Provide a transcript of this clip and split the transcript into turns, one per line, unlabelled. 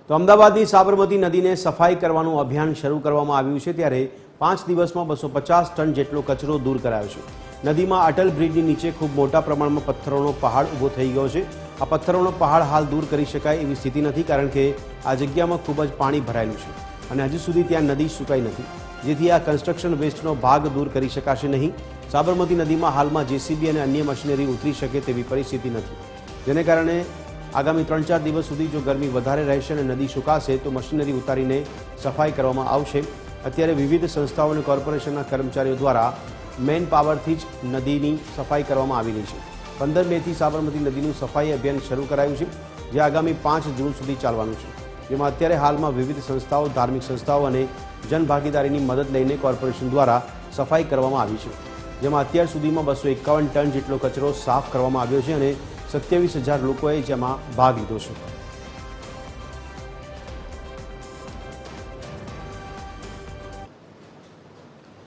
તો અમદાવાદની સાબરમતી નદીને સફાઈ કરવાનું અભિયાન શરૂ કરવામાં આવ્યું છે ત્યારે 5 દિવસમાં 250 ટન જેટલો કચરો દૂર કરાયો છે। નદીમાં અટલ બ્રિજની નીચે ખૂબ મોટા પ્રમાણમાં પથ્થરોનો પહાડ ઊભો થઈ ગયો છે। આ પથ્થરોનો પહાડ હાલ દૂર કરી શકાય એવી સ્થિતિ નથી, કારણ કે આ જગ્યામાં ખૂબ જ પાણી ભરાયેલું છે અને હજી સુધી ત્યાં નદી સુકાઈ નથી, જેથી આ કન્સ્ટ્રક્શન વેસ્ટનો ભાગ દૂર કરી શકાશે નહીં। સાબરમતી નદીમાં હાલમાં જેસીબી અને અન્ય મશીનરી ઉતરી શકે તેવી પરિસ્થિતિ નથી, જેને કારણે આગામી 3-4 દિવસ સુધી જો ગરમી વધારે રહેશે અને નદી સુકાશે તો મશીનરી ઉતારીને સફાઈ કરવામાં આવશે। અત્યારે વિવિધ સંસ્થાઓ અને કોર્પોરેશનના કર્મચારીઓ દ્વારા મેન પાવરથી જ નદીની સફાઈ કરવામાં આવી રહી છે। 15 મેથી સાબરમતી નદીનું સફાઈ અભિયાન શરૂ કરાયું છે, જે આગામી 5 જૂન સુધી ચાલવાનું છે, જેમાં અત્યારે હાલમાં વિવિધ સંસ્થાઓ, ધાર્મિક સંસ્થાઓ અને જનભાગીદારીની મદદ લઈને કોર્પોરેશન દ્વારા સફાઈ કરવામાં આવી છે, જેમાં અત્યાર સુધીમાં 251 ટન જેટલો કચરો સાફ કરવામાં આવ્યો છે અને 27,000 લોકોએ જેમાં ભાગ લીધો છે।